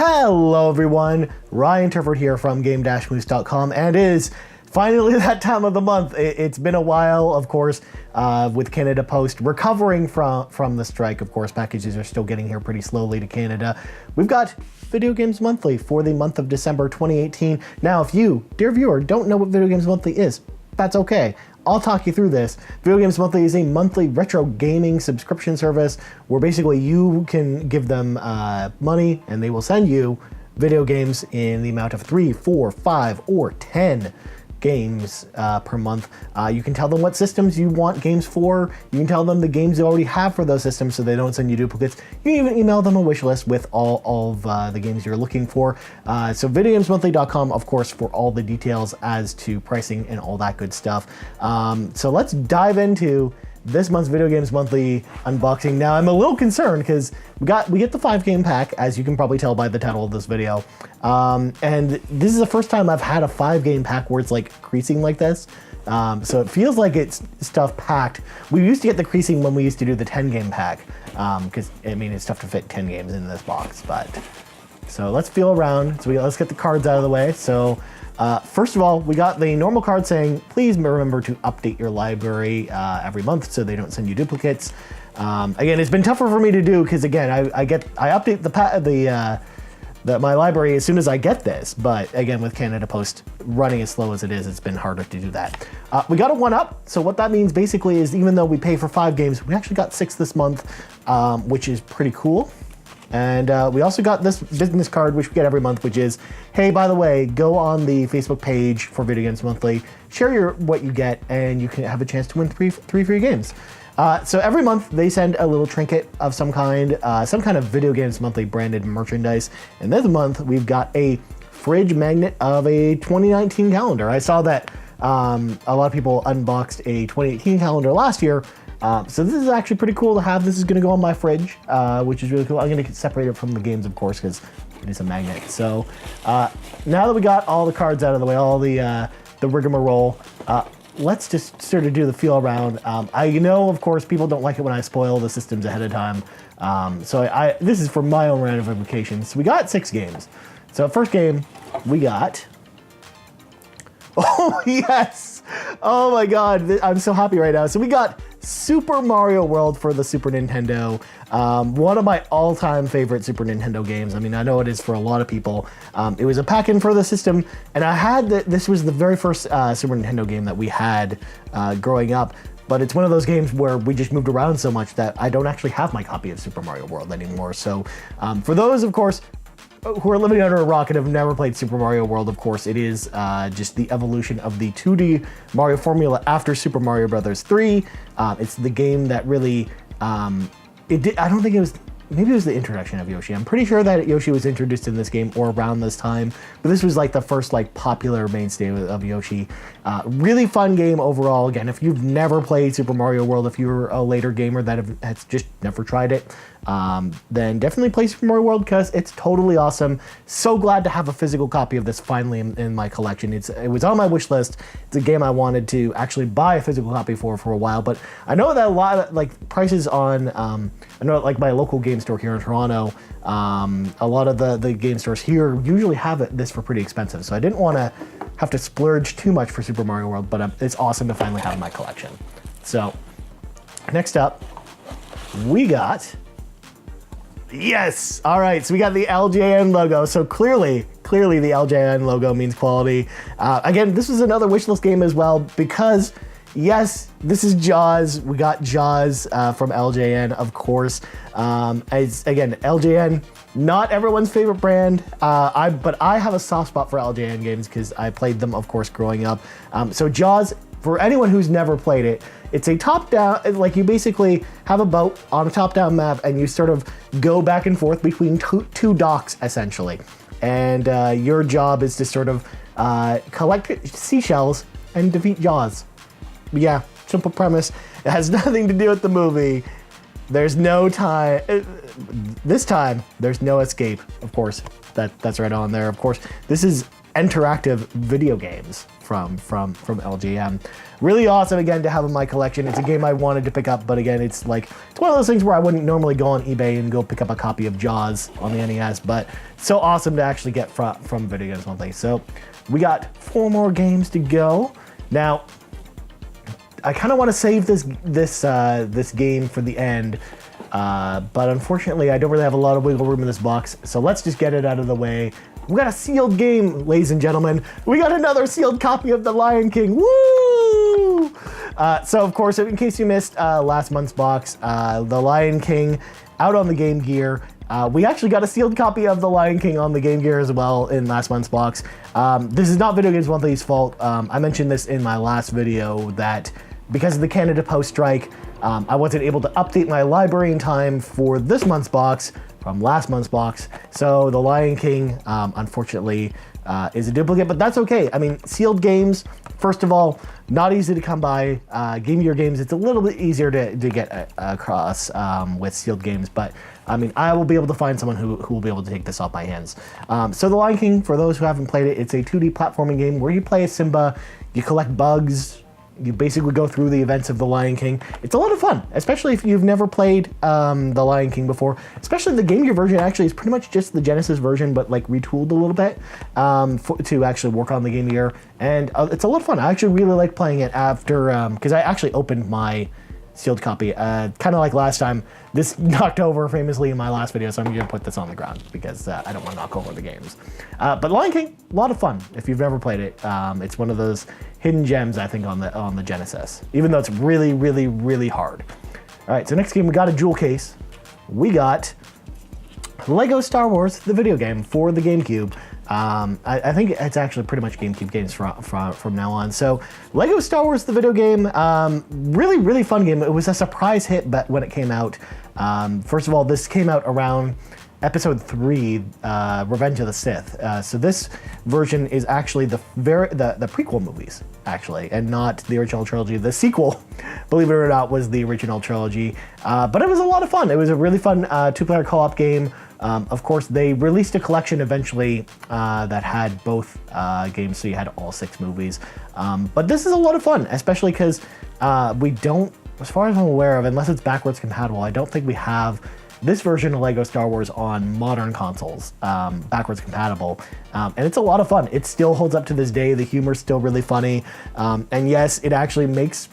Hello everyone, Ryan Turford here from Game-Moose.com, and it is finally that time of the month. It's been a while, of course, with Canada Post recovering from the strike. Of course, packages are still getting here pretty slowly to Canada. We've got Video Games Monthly for the month of December 2018. Now, if you, dear viewer, don't know what Video Games Monthly is, that's okay. I'll talk you through this. Video Games Monthly is a monthly retro gaming subscription service where basically you can give them money and they will send you video games in the amount of 3, 4, 5, or 10 games per month. You can tell them what systems you want games for. You can tell them the games you already have for those systems so they don't send you duplicates. You can even email them a wish list with all of the games you're looking for. So videogamesmonthly.com, of course, for all the details as to pricing and all that good stuff. So let's dive into this month's Video Games Monthly unboxing. Now, I'm a little concerned because we get the 5-game pack, as you can probably tell by the title of this video. And this is the first time I've had a 5-game pack where it's like creasing like this. So it feels like it's stuff packed. We used to get the creasing when we used to do the 10-game pack, because I mean, it's tough to fit 10 games in this box. So let's feel around. So let's get the cards out of the way. So first of all, we got the normal card saying, please remember to update your library every month so they don't send you duplicates. Again, it's been tougher for me to do because again, I update my library as soon as I get this, but again, with Canada Post running as slow as it is, it's been harder to do that. We got a 1-up, so what that means basically is even though we pay for 5 games, we actually got 6 this month, which is pretty cool. And we also got this business card, which we get every month, which is, hey, by the way, go on the Facebook page for Video Games Monthly, share what you get, and you can have a chance to win three free games. So every month they send a little trinket of some kind of Video Games Monthly branded merchandise. And this month we've got a fridge magnet of a 2019 calendar. I saw that a lot of people unboxed a 2018 calendar last year. So this is actually pretty cool to have. This is going to go on my fridge, which is really cool. I'm going to separate it from the games, of course, because it is a magnet. So now that we got all the cards out of the way, all the rigmarole, let's just sort of do the feel around. I know, of course, people don't like it when I spoil the systems ahead of time. So this is for my own ramifications. So we got 6 games. So first game, we got... Oh, yes! Oh my God, I'm so happy right now. So we got Super Mario World for the Super Nintendo. One of my all-time favorite Super Nintendo games. I mean, I know it is for a lot of people. It was a pack-in for the system, and this was the very first Super Nintendo game that we had growing up. But it's one of those games where we just moved around so much that I don't actually have my copy of Super Mario World anymore. So for those, of course, who are living under a rock and have never played Super Mario World, of course, it is just the evolution of the 2D Mario formula after Super Mario Bros. 3. It's the game that really, I don't think it was, maybe it was the introduction of Yoshi. I'm pretty sure that Yoshi was introduced in this game or around this time, but this was like the first like popular mainstay of Yoshi. Really fun game overall. Again, if you've never played Super Mario World, if you're a later gamer that has just never tried it, then definitely play Super Mario World because it's totally awesome. So glad to have a physical copy of this finally in my collection. It was on my wish list. It's a game I wanted to actually buy a physical copy for a while, but I know that a lot of like prices on, I know like my local game store here in Toronto, a lot of the game stores here usually have this for pretty expensive. So I didn't want to have to splurge too much for Super Mario World, but it's awesome to finally have in my collection. So next up, we got... Yes! All right, so we got the LJN logo. So clearly the LJN logo means quality. Again, this was another wishlist game as well because, yes, this is Jaws. We got Jaws from LJN, of course. Again, LJN, not everyone's favorite brand, but I have a soft spot for LJN games because I played them, of course, growing up. So Jaws, for anyone who's never played it, it's a top-down, like you basically have a boat on a top-down map and you sort of go back and forth between two docks, essentially. And your job is to sort of collect seashells and defeat Jaws. But yeah, simple premise. It has nothing to do with the movie. There's no time. This time, there's no escape, of course. That's right on there, of course. This is interactive video games from LGM. Really awesome, again, to have in my collection. It's a game I wanted to pick up, but again, it's one of those things where I wouldn't normally go on eBay and go pick up a copy of Jaws on the NES, but so awesome to actually get from video games monthly. So we got 4 more games to go. Now, I kind of want to save this game for the end, but unfortunately, I don't really have a lot of wiggle room in this box, so let's just get it out of the way. We got a sealed game, ladies and gentlemen. We got another sealed copy of The Lion King. Woo! So, of course, in case you missed last month's box, The Lion King out on the Game Gear. We actually got a sealed copy of The Lion King on the Game Gear as well in last month's box. This is not Video Games Monthly's fault. I mentioned this in my last video that because of the Canada Post strike, I wasn't able to update my library in time for this month's box from last month's box. So The Lion King, unfortunately, is a duplicate, but that's okay. I mean, sealed games, first of all, not easy to come by. Game Gear games, it's a little bit easier to get across with sealed games, but I mean, I will be able to find someone who will be able to take this off my hands. So The Lion King, for those who haven't played it, it's a 2D platforming game where you play as Simba, you collect bugs, you basically go through the events of The Lion King. It's a lot of fun, especially if you've never played The Lion King before. Especially the Game Gear version actually is pretty much just the Genesis version, but like retooled a little bit to actually work on the Game Gear. And it's a lot of fun. I actually really like playing it after, because I actually opened my sealed copy. Kind of like last time, this knocked over famously in my last video, so I'm going to put this on the ground because I don't want to knock over the games. But Lion King, a lot of fun if you've never played it. It's one of those hidden gems, I think, on the Genesis, even though it's really, really, really hard. All right, so next game, we got a jewel case. We got Lego Star Wars, the video game for the Gamecube. I think it's actually pretty much Gamecube games from now on. So Lego Star Wars, the video game, really, really fun game. It was a surprise hit when it came out. First of all, this came out around Episode 3, Revenge of the Sith. So this version is actually the prequel movies, actually, and not the original trilogy. The sequel, believe it or not, was the original trilogy. But it was a lot of fun. It was a really fun 2-player co-op game. Of course, they released a collection eventually that had both games, so you had all 6 movies. But this is a lot of fun, especially because we don't, as far as I'm aware of, unless it's backwards compatible, I don't think we have this version of Lego Star Wars on modern consoles, backwards compatible. And it's a lot of fun. It still holds up to this day. The humor's still really funny. And yes, it actually makes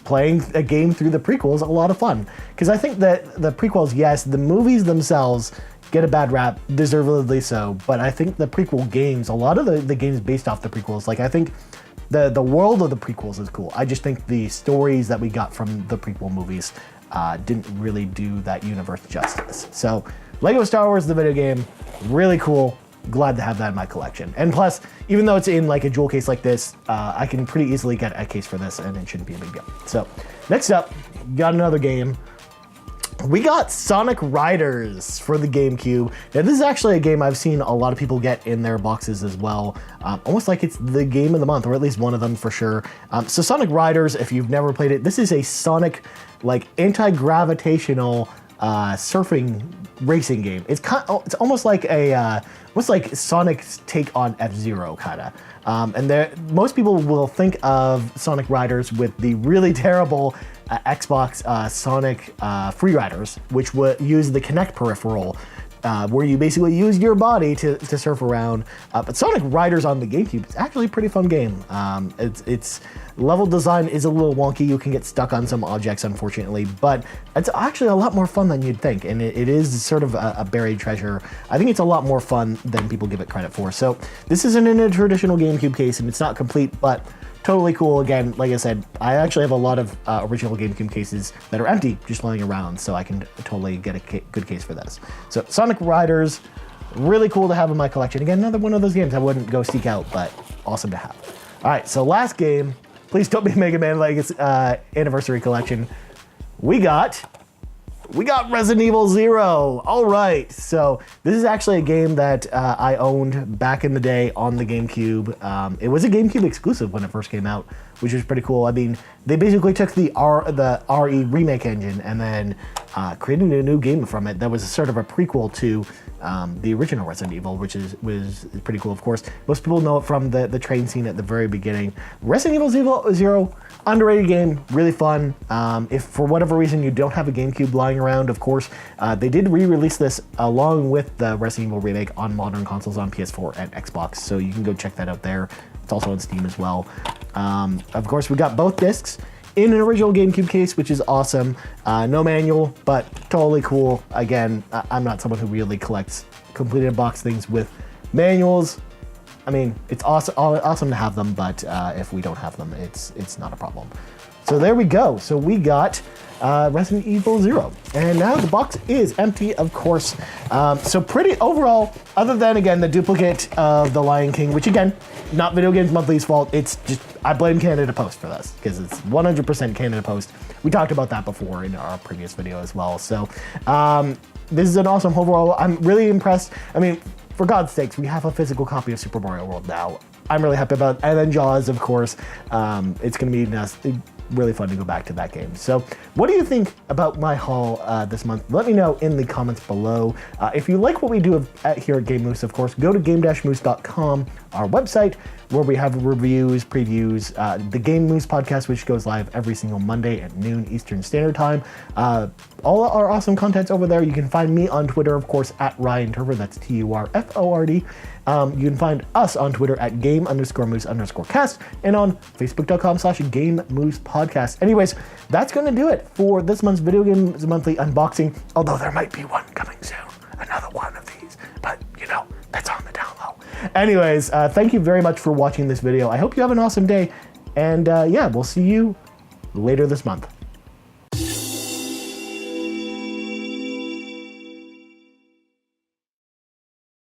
playing a game through the prequels a lot of fun. Because I think that the prequels, yes, the movies themselves get a bad rap, deservedly so, but I think the prequel games, a lot of the games based off the prequels, like I think the world of the prequels is cool. I just think the stories that we got from the prequel movies didn't really do that universe justice. So Lego Star Wars, the video game, really cool. Glad to have that in my collection. And plus, even though it's in like a jewel case like this, I can pretty easily get a case for this and it shouldn't be a big deal. So next up, got another game. We got Sonic Riders for the GameCube. Now this is actually a game I've seen a lot of people get in their boxes as well. Almost like it's the game of the month, or at least one of them for sure. So Sonic Riders, if you've never played it, this is a Sonic like anti-gravitational surfing racing game. It's almost like Sonic's take on F-Zero kind of. And most people will think of Sonic Riders with the really terrible Xbox Sonic Free Riders, which would use the Kinect peripheral, where you basically use your body to surf around. But Sonic Riders on the GameCube is actually a pretty fun game. Its level design is a little wonky. You can get stuck on some objects, unfortunately, but it's actually a lot more fun than you'd think, and it is sort of a buried treasure. I think it's a lot more fun than people give it credit for. So this isn't in a traditional GameCube case, and it's not complete, but totally cool. Again, like I said, I actually have a lot of original GameCube cases that are empty, just lying around, so I can totally get a good case for this. So Sonic Riders, really cool to have in my collection. Again, another one of those games I wouldn't go seek out, but awesome to have. All right, so last game, please don't be Mega Man Legacy Anniversary Collection. We got Resident Evil 0. All right, so this is actually a game that I owned back in the day on the GameCube. It was a GameCube exclusive when it first came out, which was pretty cool. I mean, they basically took the RE remake engine and then creating a new game from it that was sort of a prequel to the original Resident Evil, which was pretty cool, of course. Most people know it from the train scene at the very beginning. Resident Evil Zero, underrated game, really fun. If for whatever reason you don't have a GameCube lying around, of course, they did re-release this along with the Resident Evil remake on modern consoles on PS4 and Xbox, so you can go check that out there. It's also on Steam as well. Of course, we got both discs in an original GameCube case, which is awesome. No manual, but totally cool. Again, I'm not someone who really collects completed box things with manuals. I mean, it's awesome to have them, but if we don't have them, it's not a problem. So there we go. So we got Resident Evil 0. And now the box is empty, of course. So pretty overall, other than, again, the duplicate of The Lion King, which, again, not Video Games Monthly's fault. It's just, I blame Canada Post for this, because it's 100% Canada Post. We talked about that before in our previous video as well. So this is an awesome overall. I'm really impressed. I mean, for God's sakes, we have a physical copy of Super Mario World now. I'm really happy about it. And then Jaws, of course. It's going to be really fun to go back to that game. So what do you think about my haul this month? Let me know in the comments below. If you like what we do here at Game Moose, of course, go to game-moose.com, our website, where we have reviews, previews, the Game Moose podcast, which goes live every single Monday at noon Eastern Standard Time. All our awesome content's over there. You can find me on Twitter, of course, at Ryan Turford. That's TURFORD. You can find us on Twitter at game_moose_cast and on facebook.com/GameMoosePodcast. Anyways, that's going to do it for this month's Video Games Monthly unboxing, although there might be one coming soon, another one of these, but you know, that's on the down low. Anyways, thank you very much for watching this video. I hope you have an awesome day, and yeah, we'll see you later this month.